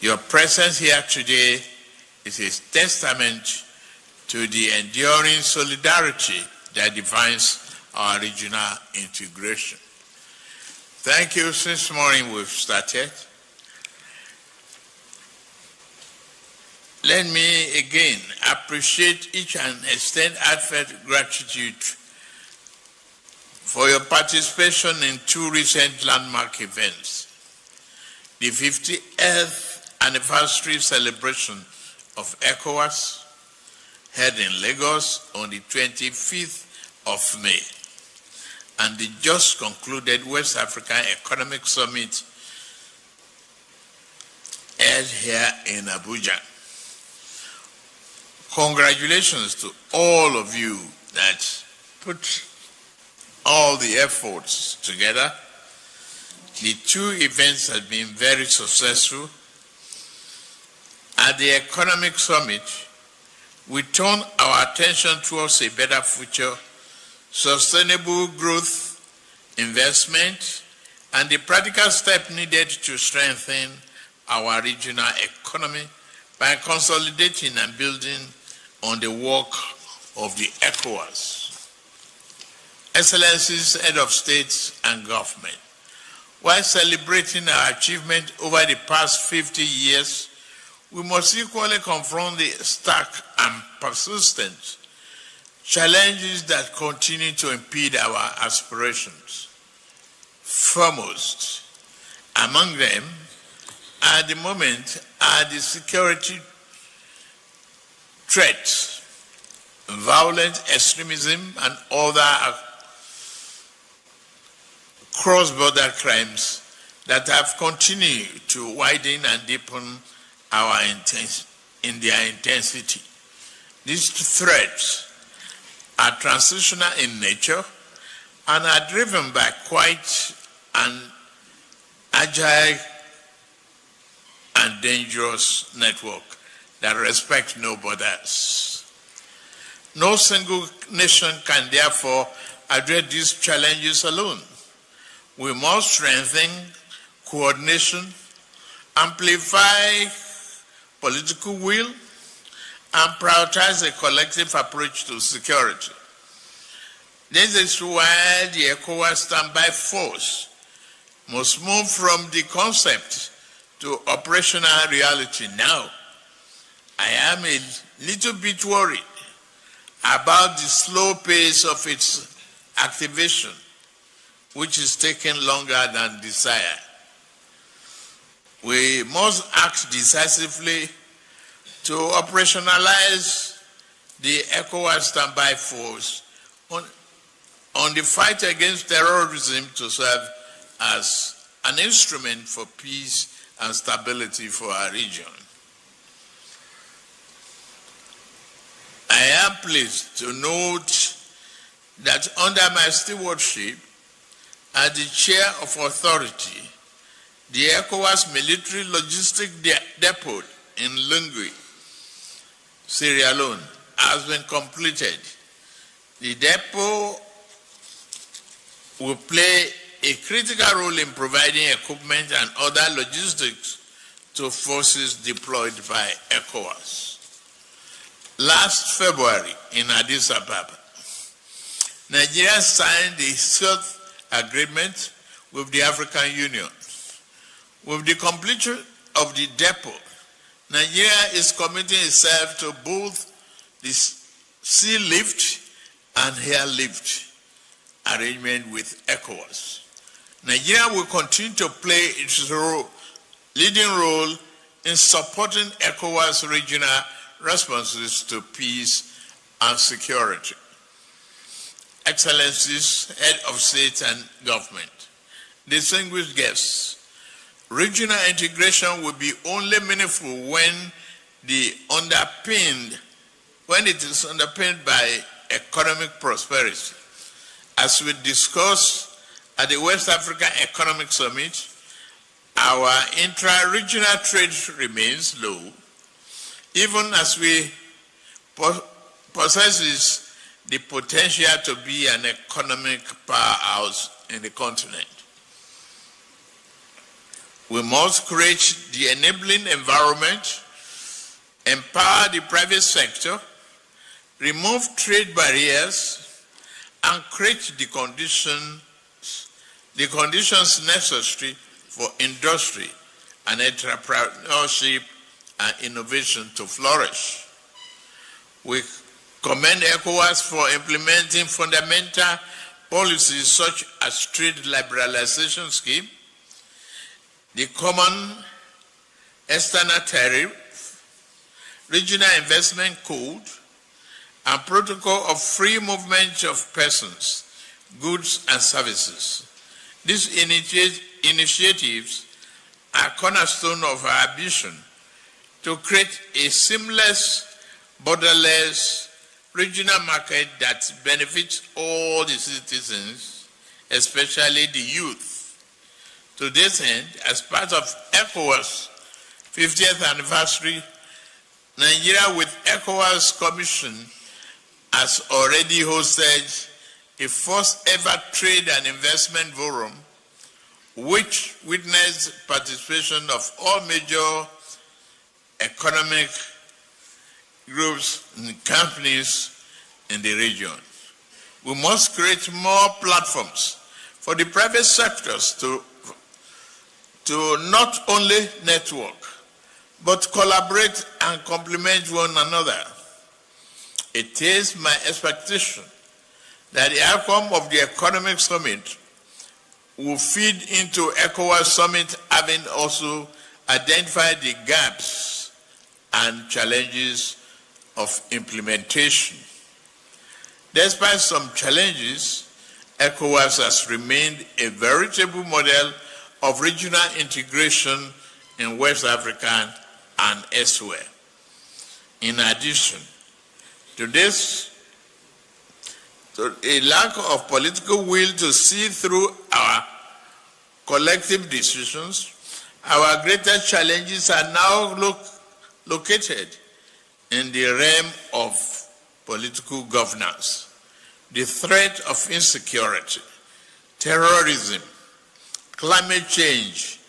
Your presence here today is a testament to the enduring solidarity that defines our regional integration. Thank you. Since morning we've started. Let me again appreciate each and extend heartfelt gratitude for your participation in two recent landmark events. The 50th anniversary celebration of ECOWAS, held in Lagos on the 25th of May, and the just concluded West African Economic Summit held here in Abuja. Congratulations to all of you that put all the efforts together. The two events have been very successful. At the Economic Summit, we turn our attention towards a better future, sustainable growth, investment, and the practical step needed to strengthen our regional economy by consolidating and building on the work of the ECOWAS. Excellencies, Head of States and Government, while celebrating our achievement over the past 50 years, we must equally confront the stark and persistent challenges that continue to impede our aspirations. Foremost among them, at the moment, are the security threats, violent extremism, and other cross-border crimes that have continued to widen and deepen in their intensity. These threats are transitional in nature and are driven by quite an agile and dangerous network that respects no borders. No single nation can therefore address these challenges alone. We must strengthen coordination, amplify political will, and prioritize a collective approach to security. This is why the ECOWAS standby force must move from the concept to operational reality now. I am a little bit worried about the slow pace of its activation, which is taking longer than desired. We must act decisively to operationalize the ECOWAS standby force on the fight against terrorism to serve as an instrument for peace and stability for our region. I am pleased to note that under my stewardship as the chair of authority, the ECOWAS military logistic depot in Lungui, Sierra Leone, has been completed. The depot will play a critical role in providing equipment and other logistics to forces deployed by ECOWAS. Last February in Addis Ababa, Nigeria signed the third agreement with the African Union. With the completion of the depot, Nigeria is committing itself to both the sea lift and air lift arrangement with ECOWAS. Nigeria will continue to play its leading role in supporting ECOWAS regional responses to peace and security. Excellencies, Head of State and Government, distinguished guests, regional integration will be only meaningful when it is underpinned by economic prosperity. As we discussed at the West African Economic Summit, our intra-regional trade remains low, even as we possess the potential to be an economic powerhouse in the continent. We must create the enabling environment, empower the private sector, remove trade barriers, and create the conditions necessary for industry and entrepreneurship and innovation to flourish. We commend ECOWAS for implementing fundamental policies such as trade liberalization scheme, the common external tariff, regional investment code, and protocol of free movement of persons, goods, and services. These initiatives are cornerstone of our ambition to create a seamless, borderless regional market that benefits all the citizens, especially the youth. To this end, as part of ECOWAS 50th anniversary, Nigeria with ECOWAS Commission has already hosted a first ever trade and investment forum, which witnessed participation of all major economic groups and companies in the region. We must create more platforms for the private sectors to not only network, but collaborate and complement one another. It is my expectation that the outcome of the economic summit will feed into ECOWAS summit, having also identified the gaps and challenges of implementation. Despite some challenges, ECOWAS has remained a veritable model of regional integration in West Africa and elsewhere. In addition to this, a lack of political will to see through our collective decisions, our greatest challenges are now located in the realm of political governance. The threat of insecurity, terrorism, climate change,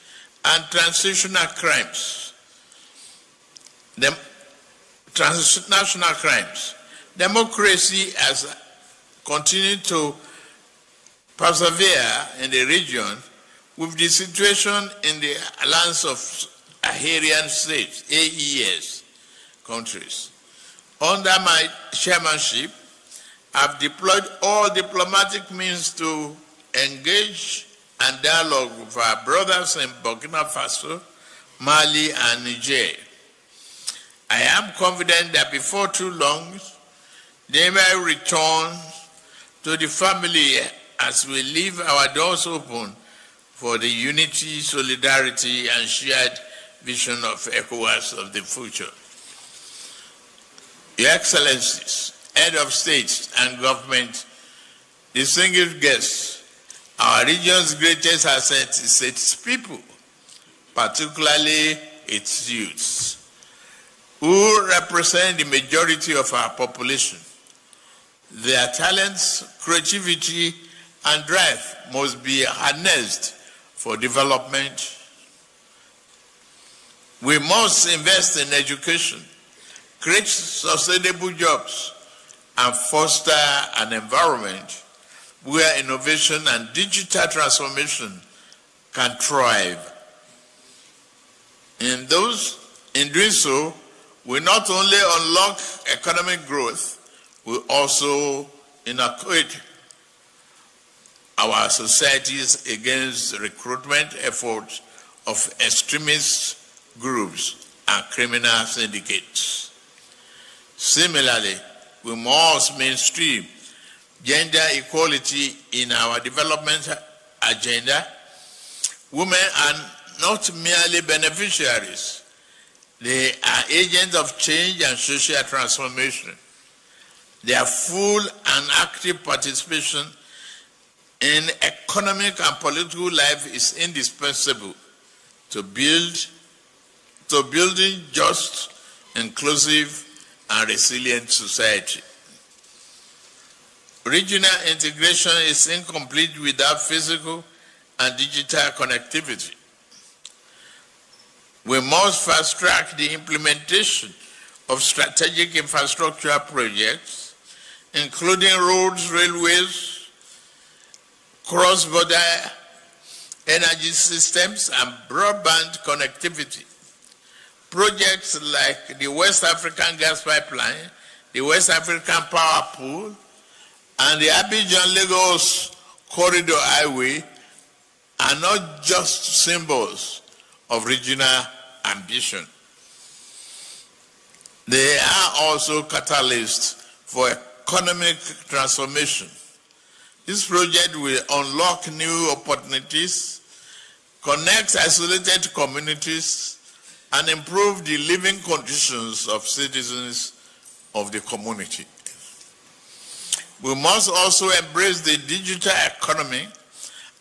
and transnational crimes, democracy has continued to persevere in the region with the situation in the Alliance of Sahelian States, AES countries. Under my chairmanship, I've deployed all diplomatic means to engage and dialogue with our brothers in Burkina Faso, Mali, and Niger. I am confident that before too long, they may return to the family as we leave our doors open for the unity, solidarity, and shared vision of ECOWAS of the future. Your Excellencies, Head of State and Government, distinguished guests, our region's greatest asset is its people, particularly its youths, who represent the majority of our population. Their talents, creativity, and drive must be harnessed for development. We must invest in education, create sustainable jobs, and foster an environment where innovation and digital transformation can thrive. In doing so, we not only unlock economic growth, we also inoculate our societies against recruitment efforts of extremist groups and criminal syndicates. Similarly, we must mainstream gender equality in our development agenda. Women are not merely beneficiaries, they are agents of change and social transformation. Their full and active participation in economic and political life is indispensable to building just, inclusive, and resilient society. Regional integration is incomplete without physical and digital connectivity. We must fast-track the implementation of strategic infrastructure projects, including roads, railways, cross-border energy systems, and broadband connectivity. Projects like the West African Gas Pipeline, the West African Power Pool, and the Abidjan-Lagos Corridor Highway are not just symbols of regional ambition. They are also catalysts for economic transformation. This project will unlock new opportunities, connect isolated communities, and improve the living conditions of citizens of the community. We must also embrace the digital economy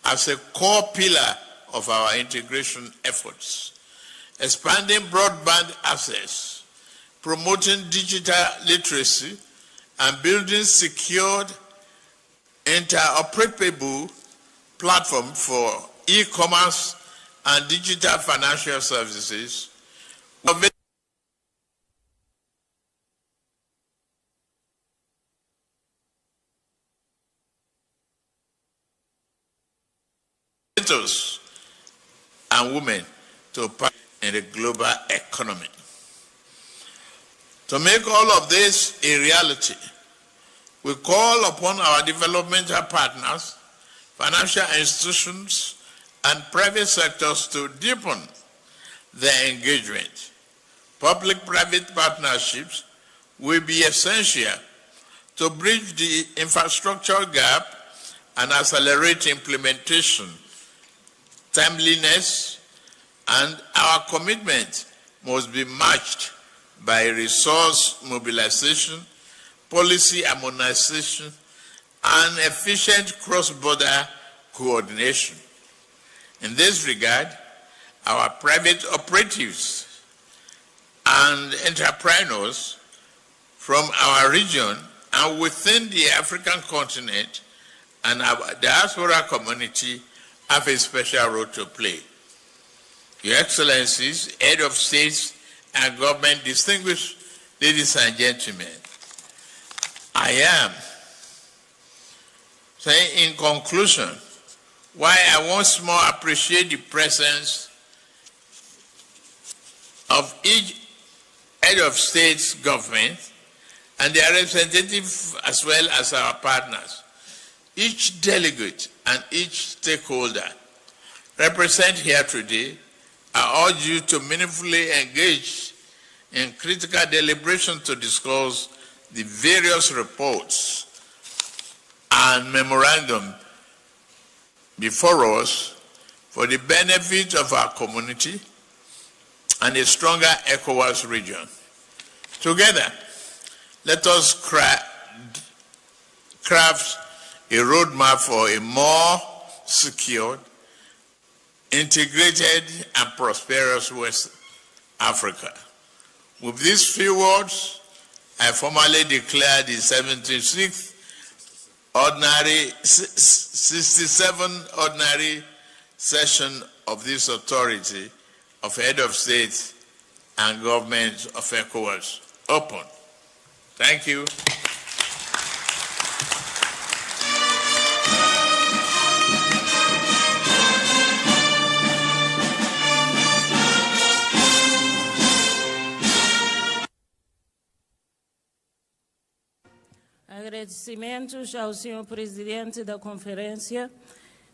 as a core pillar of our integration efforts, expanding broadband access, promoting digital literacy, and building secured, interoperable platform for e-commerce and digital financial services. And women to participate in the global economy. To make all of this a reality, we call upon our developmental partners, financial institutions, and private sectors to deepen their engagement. Public-private partnerships will be essential to bridge the infrastructure gap and accelerate implementation, timeliness, and our commitment must be matched by resource mobilization, policy harmonization, and efficient cross-border coordination. In this regard, our private operatives and entrepreneurs from our region and within the African continent and our diaspora community have a special role to play. Your Excellencies, Head of States and Government, distinguished ladies and gentlemen, I am saying in conclusion why I once more appreciate the presence of each Head of State's government and their representatives as well as our partners. Each delegate and each stakeholder represented here today, I urge you to meaningfully engage in critical deliberation to discuss the various reports and memorandum before us for the benefit of our community and a stronger ECOWAS region. Together, let us craft a roadmap for a more secure, integrated, and prosperous West Africa. With these few words, I formally declare the 76th ordinary, 67th ordinary session of this authority of Head of State and Government of ECOWAS open. Thank you. Agradecimentos ao Sr. Presidente da Conferência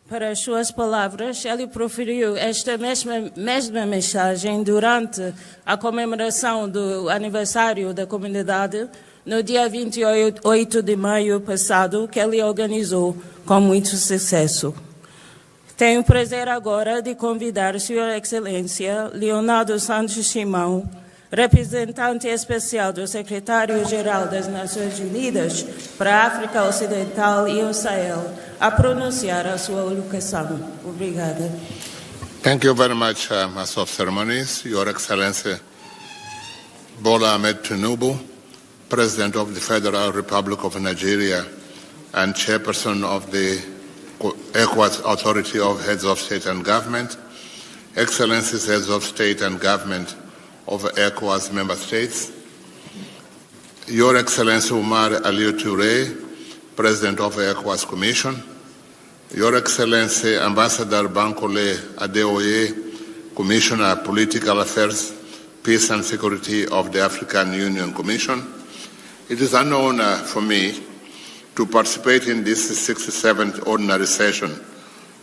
para as suas palavras. Ele proferiu esta mesma mensagem durante a comemoração do aniversário da comunidade no dia 28 de maio passado, que ele organizou com muito sucesso. Tenho o prazer agora de convidar Sua Excelência Leonardo Santos Simão, representante especial do Secretário-Geral das Nações Unidas para a África Ocidental e o Sahel, a pronunciar a sua alocução. Obrigada. Thank you very much, Master of Ceremonies, Your Excellency Bola Ahmed Tinubu, President of the Federal Republic of Nigeria and Chairperson of the ECOWAS Authority of Heads of State and Government, Excellencies, heads of state and government of ECOWAS member states, Your Excellency Omar Aliou Touré, President of the ECOWAS Commission, Your Excellency Ambassador Bankole Adeoye, Commissioner Political Affairs, Peace and Security of the African Union Commission, it is an honor for me to participate in this 67th ordinary session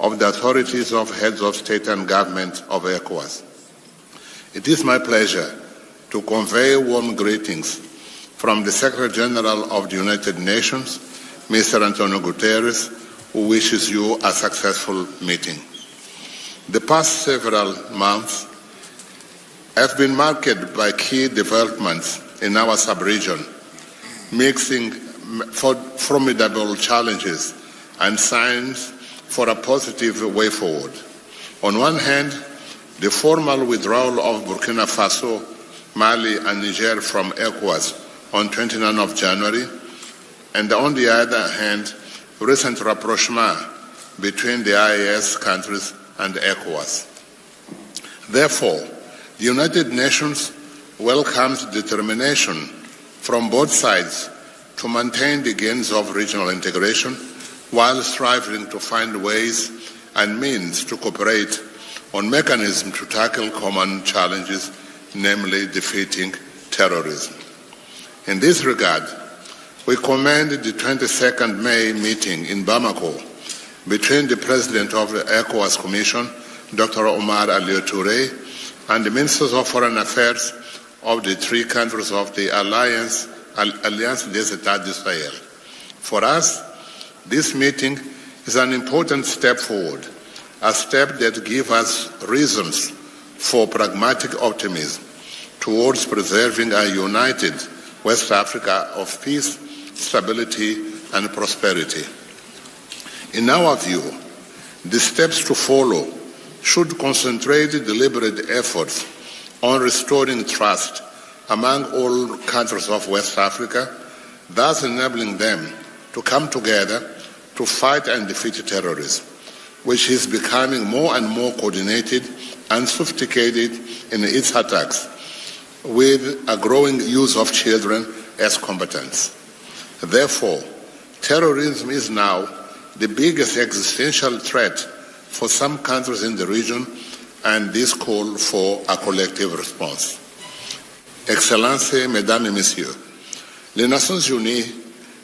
of the authorities of heads of state and government of ECOWAS. It is my pleasure to convey warm greetings from the Secretary General of the United Nations, Mr. Antonio Guterres, who wishes you a successful meeting. The past several months have been marked by key developments in our sub-region, mixing formidable challenges and signs for a positive way forward. On one hand, the formal withdrawal of Burkina Faso, Mali, and Niger from ECOWAS on 29 of January, and on the other hand, recent rapprochement between the IAS countries and ECOWAS. Therefore, the United Nations welcomes determination from both sides to maintain the gains of regional integration while striving to find ways and means to cooperate on mechanisms to tackle common challenges, namely defeating terrorism. In this regard, we commend the 22nd May meeting in Bamako between the President of the ECOWAS Commission, Dr. Omar Aliou Touré, and the Ministers of Foreign Affairs of the three countries of the Alliance des États d'Israël. For us, this meeting is an important step forward, a step that gives us reasons for pragmatic optimism towards preserving a united West Africa of peace, stability, and prosperity. In our view, the steps to follow should concentrate deliberate efforts on restoring trust among all countries of West Africa, thus enabling them to come together to fight and defeat terrorism, which is becoming more and more coordinated and sophisticated in its attacks, with a growing use of children as combatants. Therefore, terrorism is now the biggest existential threat for some countries in the region, and this call for a collective response. Excellences, Mesdames et Messieurs, les Nations Unies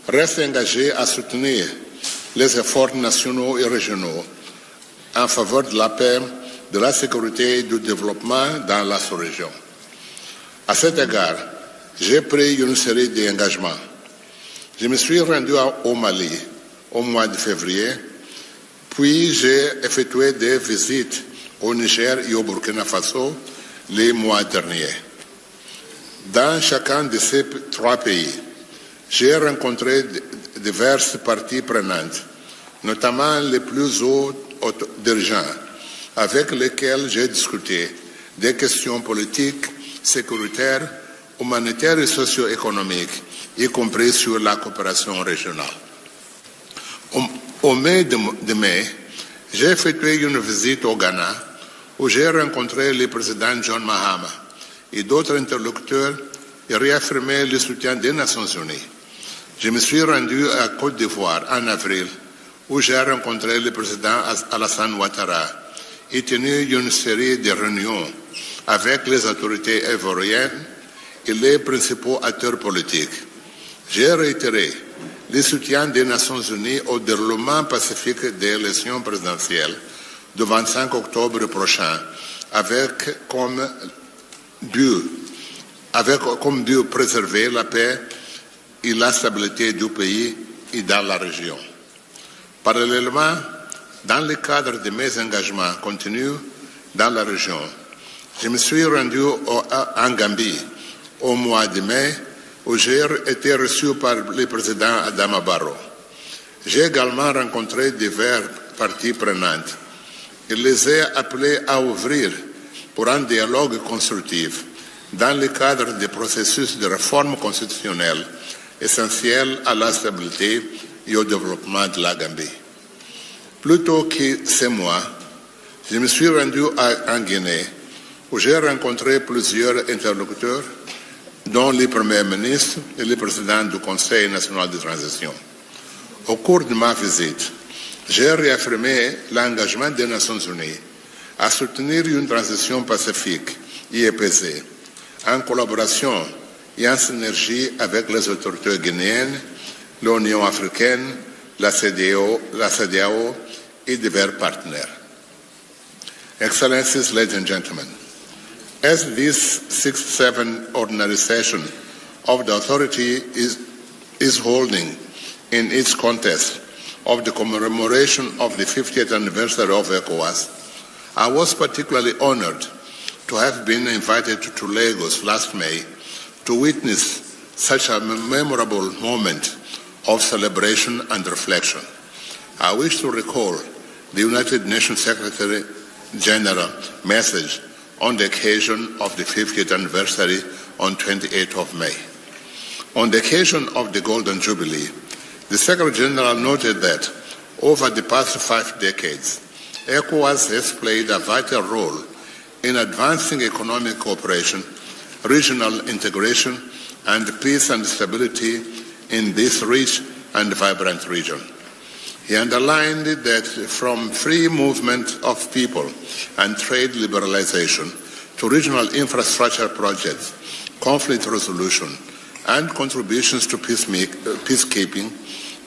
restent engagées à soutenir les efforts nationaux et régionaux en faveur de la paix, de la sécurité et du développement dans la sous-région. À cet égard, j'ai pris une série d'engagements. Je me suis rendu au Mali au mois de février, puis j'ai effectué des visites au Niger et au Burkina Faso les mois derniers. Dans chacun de ces trois pays, j'ai rencontré diverses parties prenantes, notamment les plus hauts dirigeants, avec lesquels j'ai discuté des questions politiques, sécuritaires, humanitaires et socio-économiques, y compris sur la coopération régionale. Au mai de mai, j'ai effectué une visite au Ghana où j'ai rencontré le président John Mahama et d'autres interlocuteurs et réaffirmé le soutien des Nations Unies. Je me suis rendu à Côte d'Ivoire en avril où j'ai rencontré le président Alassane Ouattara et tenu une série de réunions avec les autorités ivoiriennes et les principaux acteurs politiques. J'ai réitéré le soutien des Nations Unies au déroulement pacifique des élections présidentielles du 25 octobre prochain, avec comme but préserver la paix et la stabilité du pays et dans la région. Parallèlement, dans le cadre de mes engagements continus dans la région, je me suis rendu en Gambie au mois de mai, où j'ai été reçu par le président Adama Barrow. J'ai également rencontré diverses parties prenantes et les ai appelés à ouvrir pour un dialogue constructif dans le cadre des processus de réforme constitutionnelle essentiels à la stabilité et au développement de la Gambie. Plus tôt que ce mois, Je me suis rendu en Guinée, où j'ai rencontré plusieurs interlocuteurs, dont les premiers ministres et le président du Conseil national de transition. Au cours de ma visite, j'ai réaffirmé l'engagement des Nations unies à soutenir une transition pacifique et apaisée, en collaboration et en synergie avec les autorités guinéennes, l'Union africaine, la CEDEAO et divers partenaires. Excellencies, ladies and gentlemen, as this 67th ordinary session of the authority is holding in its context of the commemoration of the 50th anniversary of ECOWAS, I was particularly honored to have been invited to Lagos last May to witness such a memorable moment of celebration and reflection. I wish to recall the United Nations Secretary General message on the occasion of the 50th anniversary on 28th of May. On the occasion of the Golden Jubilee, the Secretary General noted that over the past 5 decades, ECOWAS has played a vital role in advancing economic cooperation, regional integration, and peace and stability in this rich and vibrant region. He underlined that from free movement of people and trade liberalization to regional infrastructure projects, conflict resolution, and contributions to peacekeeping,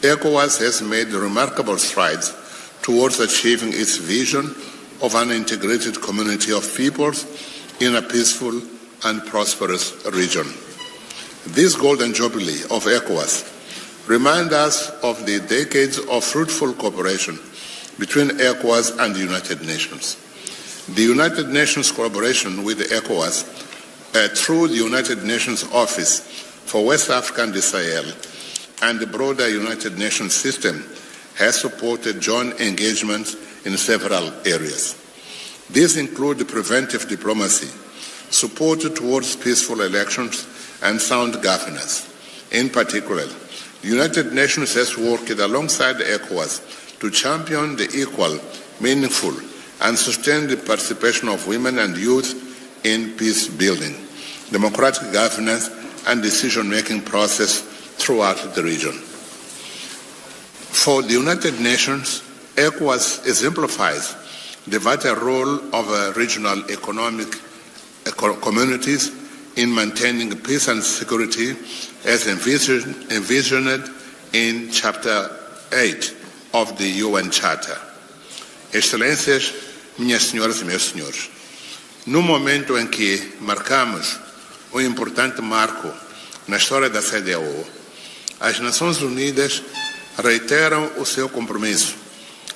ECOWAS has made remarkable strides towards achieving its vision of an integrated community of peoples in a peaceful and prosperous region. This Golden Jubilee of ECOWAS reminds us of the decades of fruitful cooperation between ECOWAS and the United Nations. The United Nations collaboration with the ECOWAS through the United Nations Office for West Africa and the Sahel and the broader United Nations system has supported joint engagement in several areas. These include preventive diplomacy, support towards peaceful elections, and sound governance. In particular, the United Nations has worked alongside ECOWAS to champion the equal, meaningful, and sustained participation of women and youth in peace building, democratic governance, and decision-making process throughout the region. For the United Nations, ECOWAS exemplifies the vital role of regional economic communities in maintaining peace and security as envisioned in Chapter 8 of the UN Charter. Excelências, minhas senhoras e meus senhores, no momento em que marcamos um importante marco na história da CEDEAO, as Nações Unidas reiteram o seu compromisso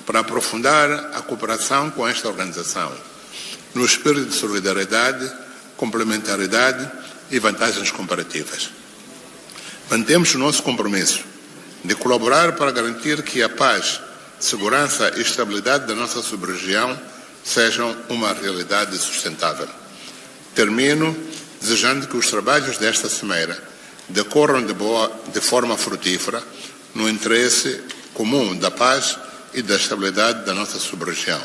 para aprofundar a cooperação com esta organização, no espírito de solidariedade, complementaridade e vantagens comparativas. Mantemos o nosso compromisso de colaborar para garantir que a paz, segurança e estabilidade da nossa sub-região sejam uma realidade sustentável. Termino desejando que os trabalhos desta cimeira decorram de forma frutífera no interesse comum da paz e da estabilidade da nossa sub-região.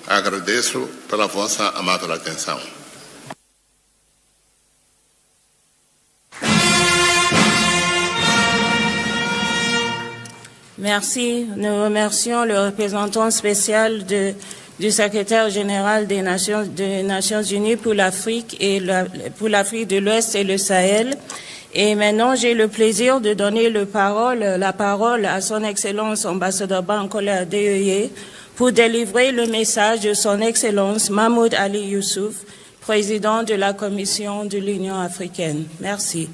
Agradeço pela vossa amável atenção. Merci. Nous remercions le représentant spécial du secrétaire général des Nations Unies pour l'Afrique pour l'Afrique de l'Ouest et le Sahel. Et maintenant, j'ai le plaisir de donner la parole à son Excellence ambassadeur Bankole Adeyeye pour délivrer le message de son Excellence Mahmoud Ali Youssouf, président de la Commission de l'Union africaine. Merci.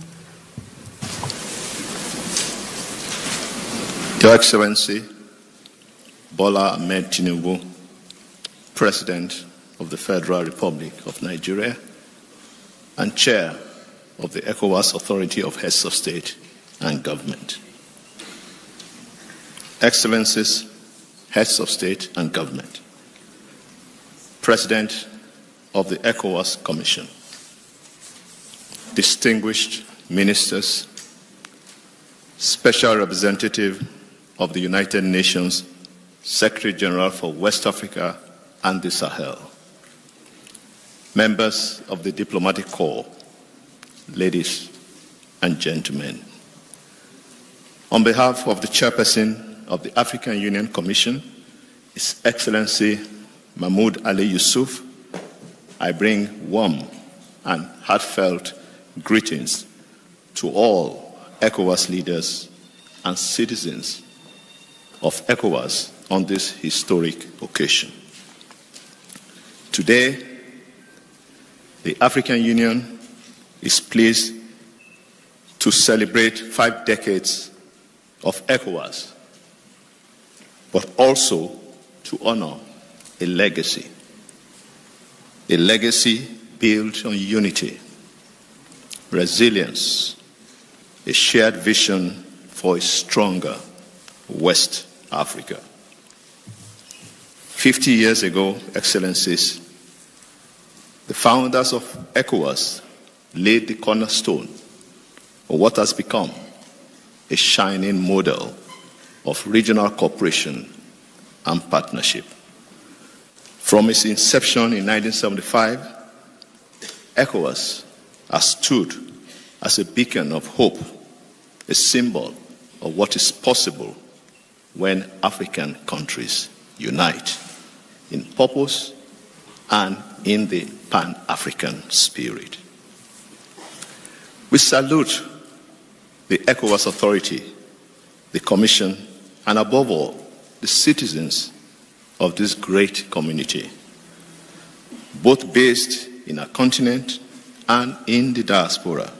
Your Excellency, Bola Ahmed Tinubu, President of the Federal Republic of Nigeria and Chair of the ECOWAS Authority of Heads of State and Government. Excellencies, Heads of State and Government, President of the ECOWAS Commission, distinguished ministers, Special Representative of the United Nations, Secretary General for West Africa and the Sahel. Members of the diplomatic corps, ladies and gentlemen, on behalf of the chairperson of the African Union Commission, His Excellency Mahmoud Ali Yusuf, I bring warm and heartfelt greetings to all ECOWAS leaders and citizens of ECOWAS on this historic occasion. Today, the African Union is pleased to celebrate 5 decades of ECOWAS, but also to honor a legacy built on unity, resilience, a shared vision for a stronger West Africa. 50 years ago, Excellencies, the founders of ECOWAS laid the cornerstone of what has become a shining model of regional cooperation and partnership. From its inception in 1975, ECOWAS has stood as a beacon of hope, a symbol of what is possible when African countries unite in purpose and in the Pan-African spirit. We salute the ECOWAS Authority, the Commission, and above all, the citizens of this great community, both based in our continent and in the diaspora.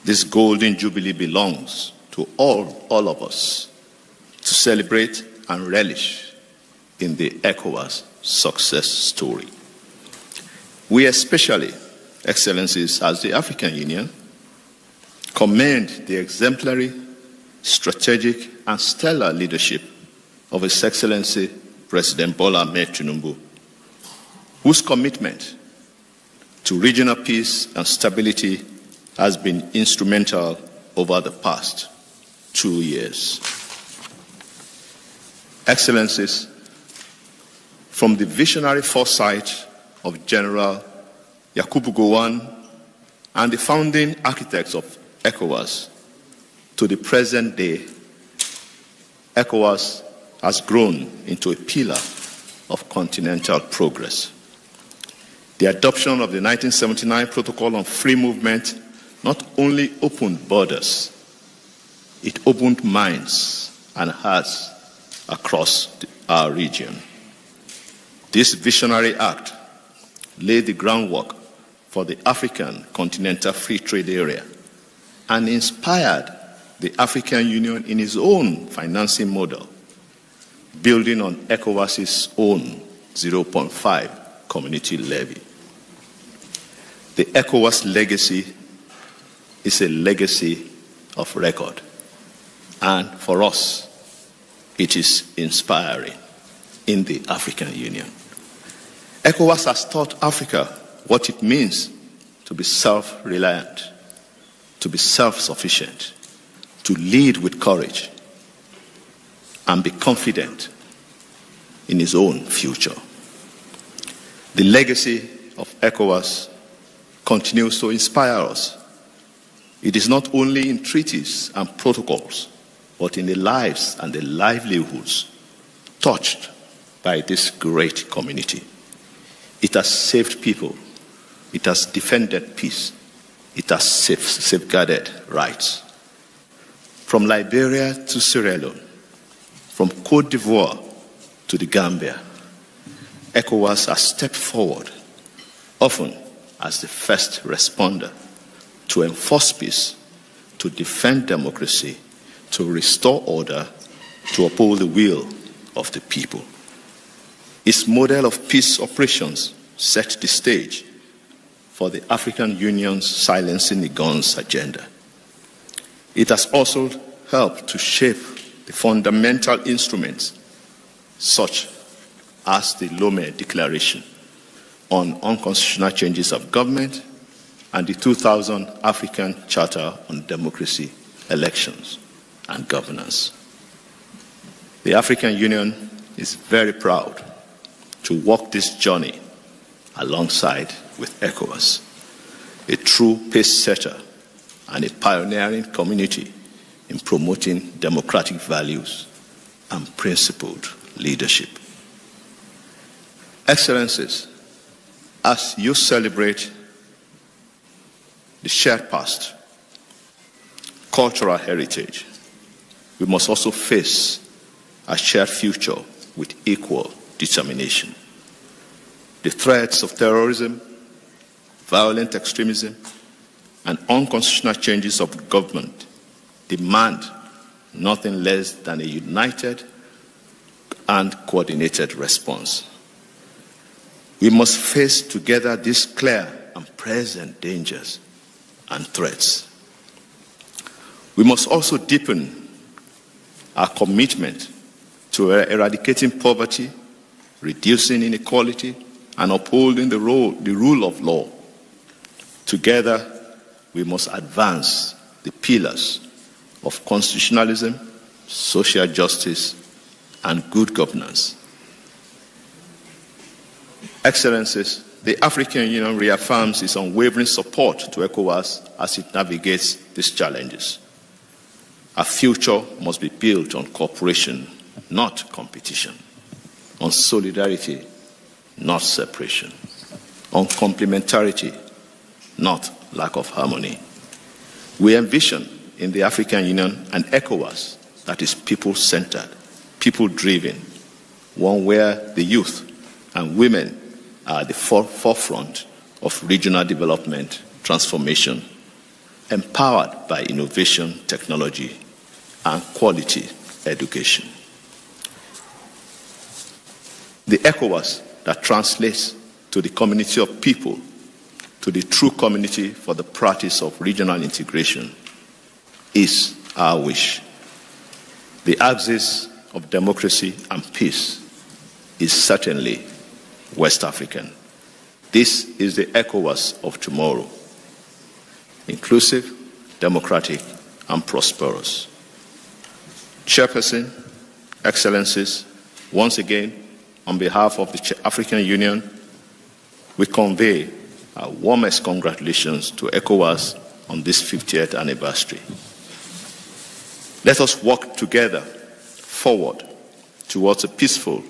This golden jubilee belongs to all of us to celebrate and relish in the ECOWAS success story. We especially, Excellencies, as the African Union, commend the exemplary, strategic, and stellar leadership of His Excellency President Bola Ahmed Tinubu, whose commitment to regional peace and stability has been instrumental over the past 2 years. Excellencies, from the visionary foresight of General Yakubu Gowon and the founding architects of ECOWAS to the present day, ECOWAS has grown into a pillar of continental progress. The adoption of the 1979 Protocol on Free Movement not only opened borders, it opened minds and hearts across our region. This visionary act laid the groundwork for the African Continental Free Trade Area and inspired the African Union in its own financing model, building on ECOWAS's own 0.5 community levy. The ECOWAS legacy is a legacy of record, and for us, it is inspiring in the African Union. ECOWAS has taught Africa what it means to be self-reliant, to be self-sufficient, to lead with courage, and be confident in its own future. The legacy of ECOWAS continues to inspire us. It is not only in treaties and protocols, but in the lives and the livelihoods touched by this great community. It has saved people. It has defended peace. It has safeguarded rights. From Liberia to Sierra Leone, from Côte d'Ivoire to the Gambia, ECOWAS has stepped forward, often as the first responder, to enforce peace, to defend democracy, to restore order, to uphold the will of the people. Its model of peace operations set the stage for the African Union's silencing the guns agenda. It has also helped to shape the fundamental instruments, such as the Lomé Declaration on Unconstitutional Changes of Government and the 2000 African Charter on Democracy, Elections, and Governance. The African Union is very proud to walk this journey alongside with ECOWAS, a true pace-setter and a pioneering community in promoting democratic values and principled leadership. Excellencies, as you celebrate the shared past, cultural heritage, we must also face a shared future with equal determination. The threats of terrorism, violent extremism, and unconstitutional changes of the government demand nothing less than a united and coordinated response. We must face together these clear and present dangers and threats. We must also deepen our commitment to eradicating poverty, reducing inequality, and upholding the rule of law. Together, we must advance the pillars of constitutionalism, social justice, and good governance. Excellencies, the African Union reaffirms its unwavering support to ECOWAS as it navigates these challenges. Our future must be built on cooperation, not competition, on solidarity, not separation, on complementarity, not lack of harmony. We envision in the African Union an ECOWAS that is people-centered, people-driven, one where the youth and women are at the forefront of regional development, transformation, empowered by innovation, technology, and quality education. The ECOWAS that translates to the community of people, to the true community for the practice of regional integration, is our wish. The axis of democracy and peace is certainly West African. This is the ECOWAS of tomorrow, inclusive, democratic, and prosperous. Chairperson, Excellencies, once again, on behalf of the African Union, we convey our warmest congratulations to ECOWAS on this 50th anniversary. Let us work together forward towards a peaceful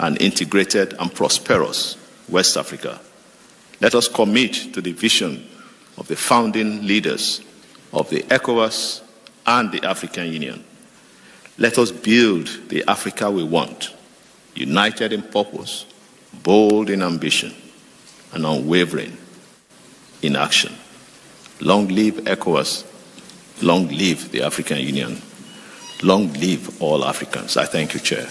and integrated and prosperous West Africa. Let us commit to the vision of the founding leaders of the ECOWAS and the African Union. Let us build the Africa we want, united in purpose, bold in ambition, and unwavering in action. Long live ECOWAS, long live the African Union, long live all Africans. I thank you, Chair.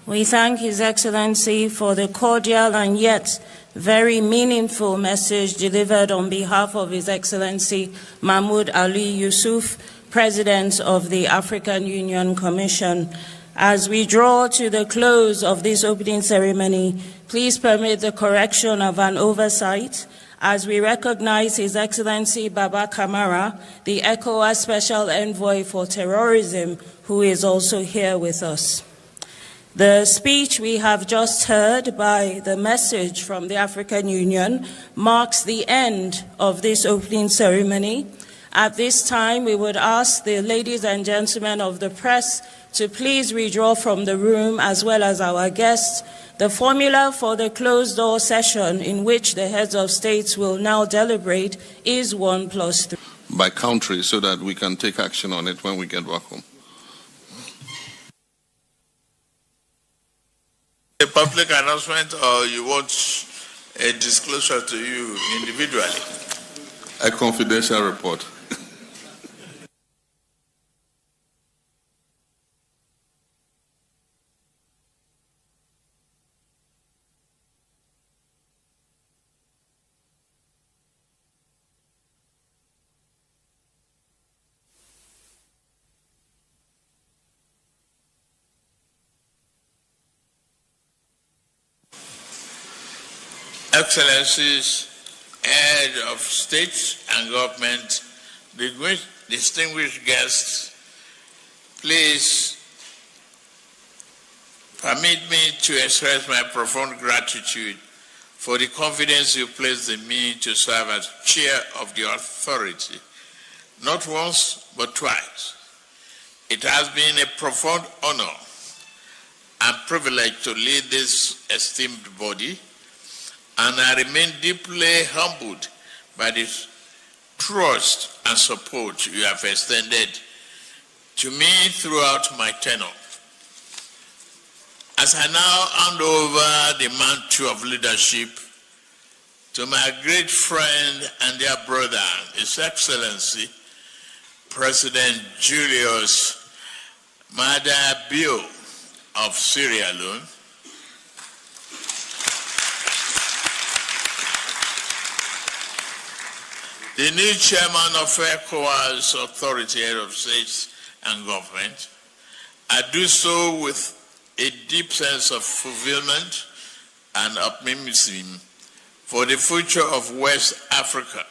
We thank His Excellency for the cordial and yet very meaningful message delivered on behalf of His Excellency Mahmoud Ali Yusuf, President of the African Union Commission. As we draw to the close of this opening ceremony, please permit the correction of an oversight as we recognize His Excellency Baba Kamara, the ECOWAS Special Envoy for Terrorism, who is also here with us. The speech we have just heard by the message from the African Union marks the end of this opening ceremony. At this time, we would ask the ladies and gentlemen of the press to please withdraw from the room, as well as our guests. The formula for the closed-door session in which the heads of states will now deliberate is 1+3. By country, so that we can take action on it when we get back home. A public announcement, or you want a disclosure to you individually? A confidential report. Excellencies, head of state and government, distinguished guests, Please permit me to express my profound gratitude for the confidence you placed in me to serve as chair of the authority, not once, but twice. It has been a profound honor and privilege to lead this esteemed body, and I remain deeply humbled by the trust and support you have extended to me throughout my tenure. As I now hand over the mantle of leadership to my great friend and dear brother, His Excellency, President Julius Maada Bio of Sierra Leone, the new chairman of ECOWAS Authority, Head of States and Government, I do so with a deep sense of fulfillment and optimism for the future of West Africa.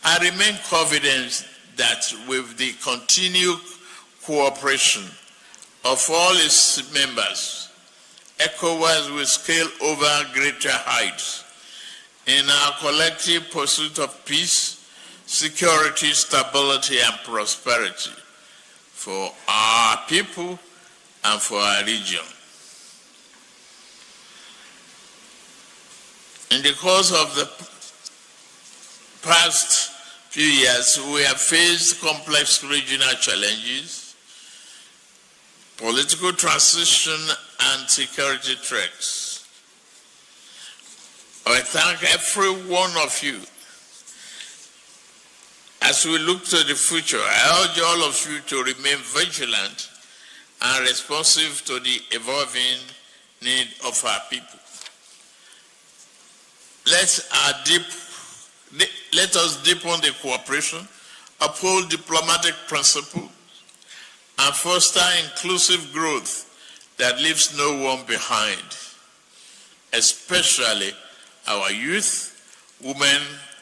I remain confident that with the continued cooperation of all its members, ECOWAS will scale over greater heights in our collective pursuit of peace, security, stability, and prosperity for our people and for our region. In the course of the past few years, we have faced complex regional challenges, political transition, and security threats. I thank every one of you. As we look to the future, I urge all of you to remain vigilant and responsive to the evolving need of our people. Let us deepen the cooperation, uphold diplomatic principles, and foster inclusive growth that leaves no one behind, especially our youth, women,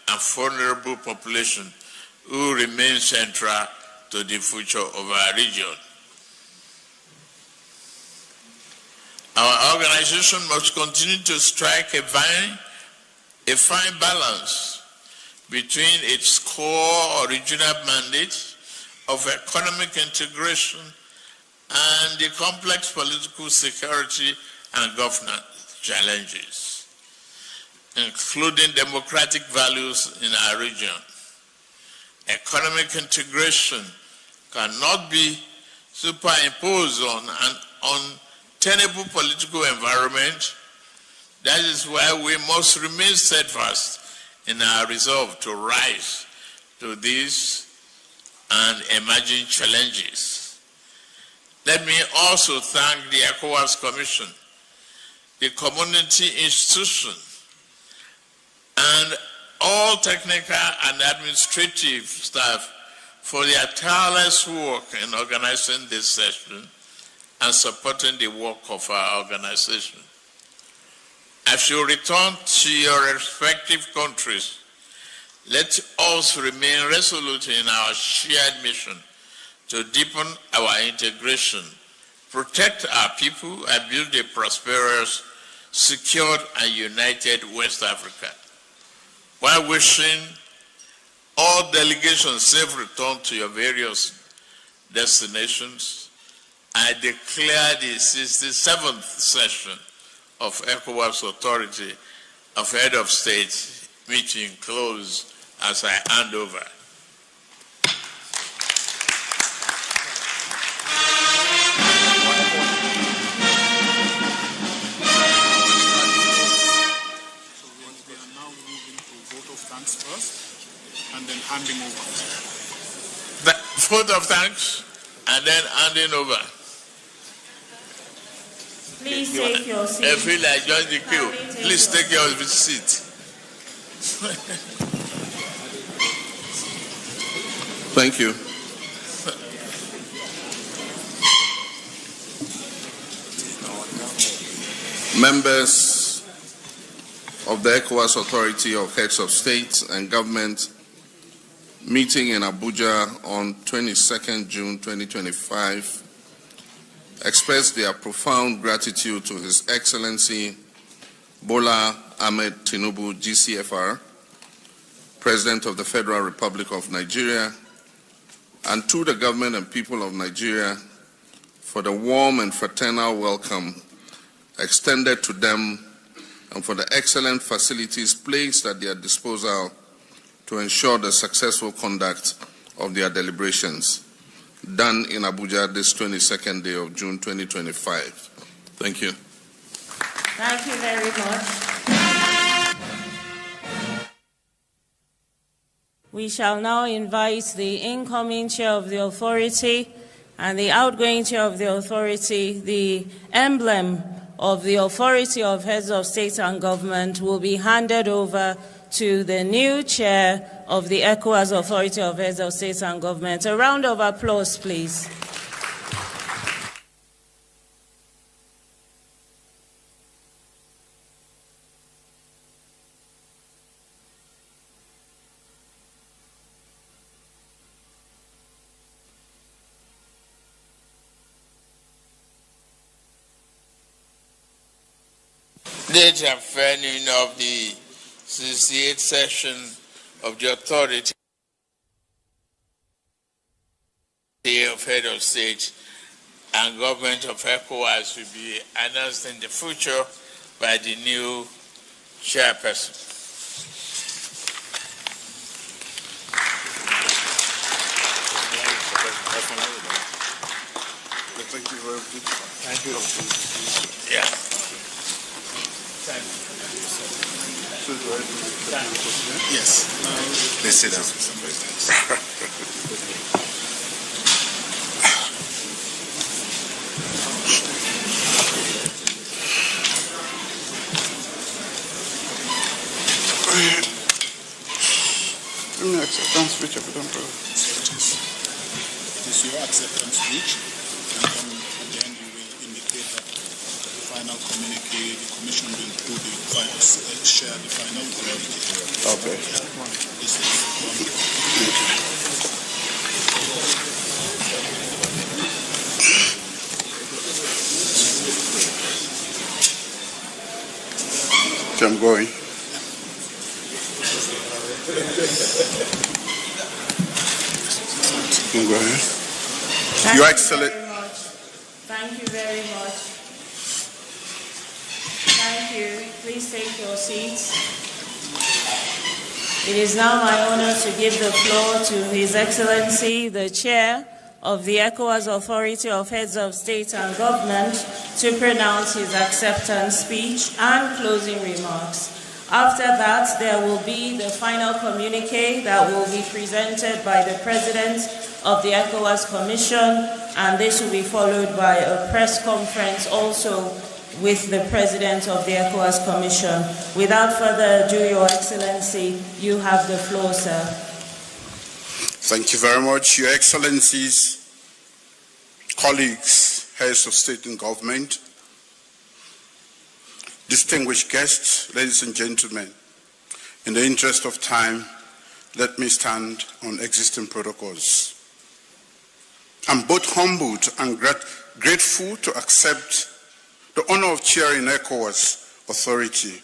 and vulnerable population who remain central to the future of our region. Our organization must continue to strike a fine balance between its core original mandate of economic integration and the complex political security and governance challenges, including democratic values in our region. Economic integration cannot be superimposed on an untenable political environment. That is why we must remain steadfast in our resolve to rise to these and emerging challenges. Let me also thank the ECOWAS Commission, the community institution, and all technical and administrative staff for their tireless work in organizing this session and supporting the work of our organization. As you return to your respective countries, let us remain resolute in our shared mission to deepen our integration, protect our people, and build a prosperous, secured, and united West Africa. While wishing all delegations safe return to your various destinations, I declare the 67th session of ECOWAS Authority of Head of State meeting closed as I hand over. And then handing over. The vote of thanks and then handing over. Please take your seat. I feel like join the queue. Please take your seat. Thank you. Members of the ECOWAS Authority of Heads of States and Government, meeting in Abuja on 22nd June 2025 expressed their profound gratitude to His Excellency Bola Ahmed Tinubu, GCFR, President of the Federal Republic of Nigeria, and to the government and people of Nigeria for the warm and fraternal welcome extended to them and for the excellent facilities placed at their disposal to ensure the successful conduct of their deliberations done in Abuja this 22nd day of June 2025. Thank you. Thank you very much. We shall now invite the incoming chair of the authority and the outgoing chair of the authority. The emblem of the authority of heads of state and government will be handed over to the new chair of the ECOWAS Authority of Heads of State and Government. A round of applause, please. Date and venue of the 68th session of the Authority of Head of State and Government of ECOWAS will be announced in the future by the new chairperson. Thank you. Yeah. Yes. Let's sit down, Mr. President. Acceptance speech, if you don't know. It is your acceptance speech, and then at the end you will indicate that the final communique, the Commission will do the final, share the final communique. Okay. This is one. I'm going. Go ahead. Your Excellency. Thank you very much. Thank you. Please take your seats. It is now my honor to give the floor to His Excellency, the Chair of the ECOWAS Authority of Heads of State and Government, to pronounce his acceptance speech and closing remarks. After that, there will be the final communique that will be presented by the President of the ECOWAS Commission, and this will be followed by a press conference also with the President of the ECOWAS Commission. Without further ado, Your Excellency, you have the floor, sir. Thank you very much, Your Excellencies, colleagues, heads of state and government, distinguished guests, ladies and gentlemen. In the interest of time, let me stand on existing protocols. I'm both humbled and grateful to accept the honor of chairing ECOWAS Authority.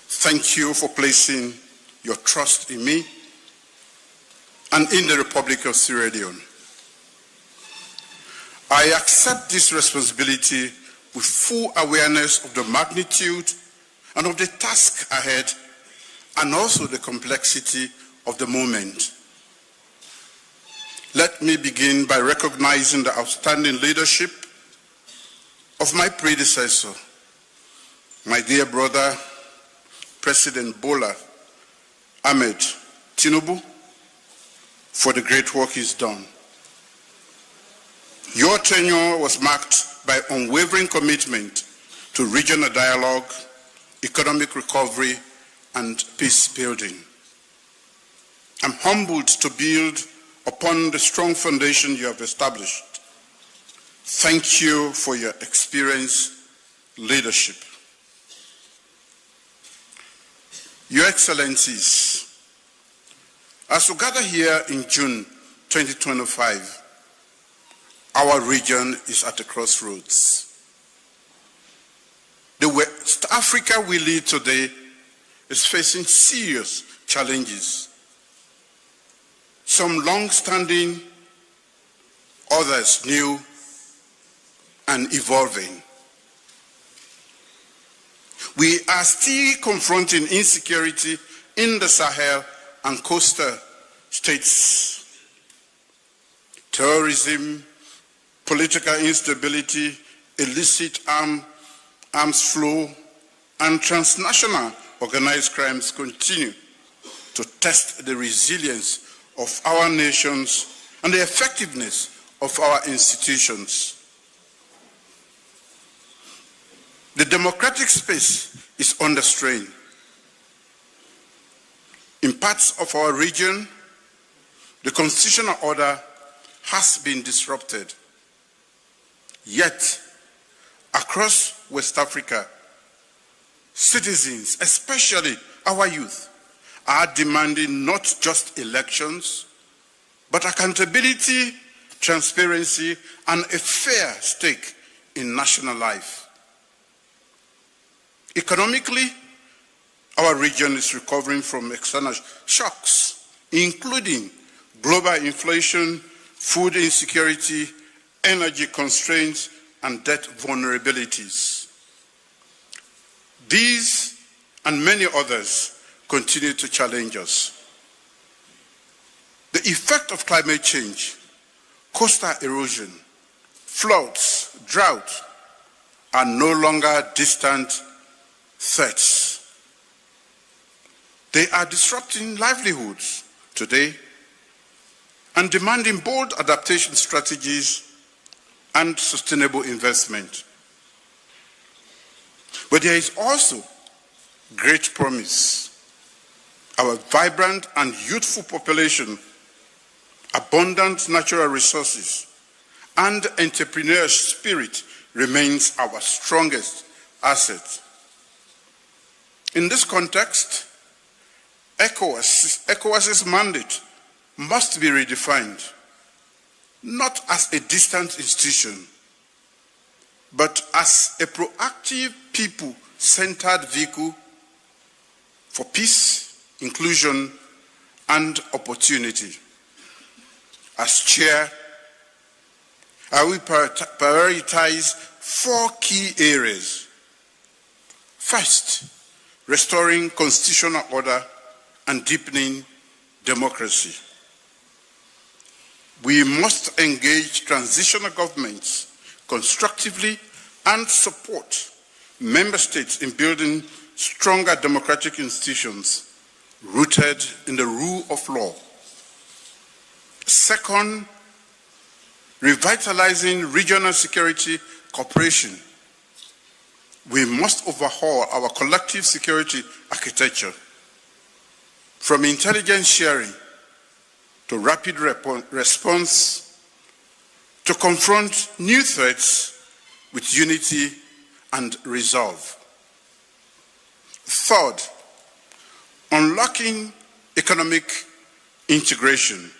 Thank you for placing your trust in me and in the Republic of Sierra Leone. I accept this responsibility with full awareness of the magnitude and of the task ahead, and also the complexity of the moment. Let me begin by recognizing the outstanding leadership of my predecessor, my dear brother, President Bola Ahmed Tinubu, for the great work he's done. Your tenure was marked by unwavering commitment to regional dialogue, economic recovery, and peace building. I'm humbled to build upon the strong foundation you have established. Thank you for your experience, leadership. Your Excellencies, As we gather here in June 2025, our region is at a crossroads. The West Africa we lead today is facing serious challenges, some long-standing, others new and evolving. We are still confronting insecurity in the Sahel and coastal states. Terrorism, political instability, illicit arms flow, and transnational organized crimes continue to test the resilience of our nations and the effectiveness of our institutions. The democratic space is under strain. In parts of our region, the constitutional order has been disrupted. Yet, across West Africa, citizens, especially our youth, are demanding not just elections, but accountability, transparency, and a fair stake in national life. Economically, our region is recovering from external shocks, including global inflation, food insecurity, energy constraints, and debt vulnerabilities. These and many others continue to challenge us. The effect of climate change, coastal erosion, floods, drought are no longer distant threats. They are disrupting livelihoods today and demanding bold adaptation strategies and sustainable investment. But there is also great promise. Our vibrant and youthful population, abundant natural resources, and entrepreneurial spirit remains our strongest asset. In this context, ECOWAS's mandate must be redefined, not as a distant institution, but as a proactive, people-centered vehicle for peace, inclusion, and opportunity. As chair, I will prioritize 4 key areas. First, restoring constitutional order and deepening democracy. We must engage transitional governments constructively and support member states in building stronger democratic institutions rooted in the rule of law. Second, revitalizing regional security cooperation. We must overhaul our collective security architecture, from intelligence sharing to rapid response to confront new threats with unity and resolve. Third, unlocking economic integration.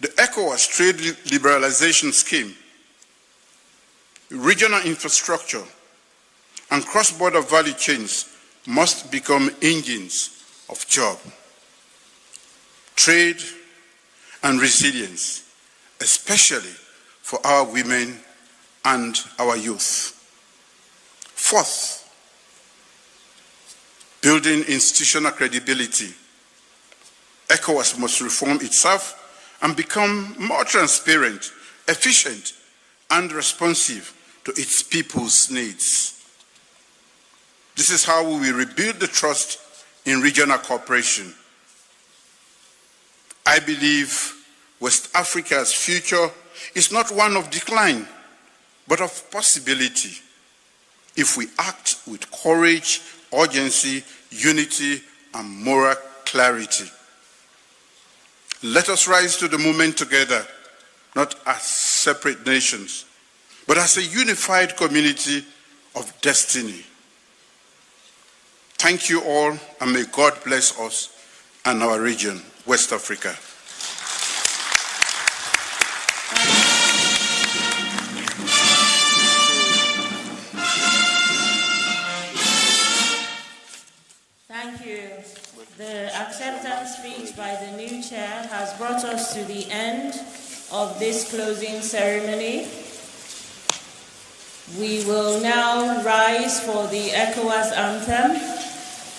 The ECOWAS trade liberalization scheme, regional infrastructure, and cross-border value chains must become engines of job, trade, and resilience, especially for our women and our youth. Fourth, building institutional credibility. ECOWAS must reform itself and become more transparent, efficient, and responsive to its people's needs. This is how we will rebuild the trust in regional cooperation. I believe West Africa's future is not one of decline, but of possibility, if we act with courage, urgency, unity, and moral clarity. Let us rise to the moment together, not as separate nations, but as a unified community of destiny. Thank you all, and may God bless us and our region, West Africa. Thank you. The acceptance speech by the new chair has brought us to the end of this closing ceremony. We will now rise for the ECOWAS anthem,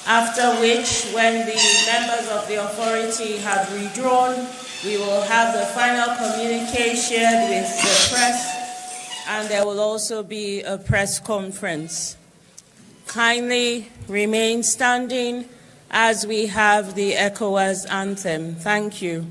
after which, when the members of the authority have withdrawn, we will have the final communique shared with the press, and there will also be a press conference. Kindly remain standing as we have the ECOWAS anthem. Thank you.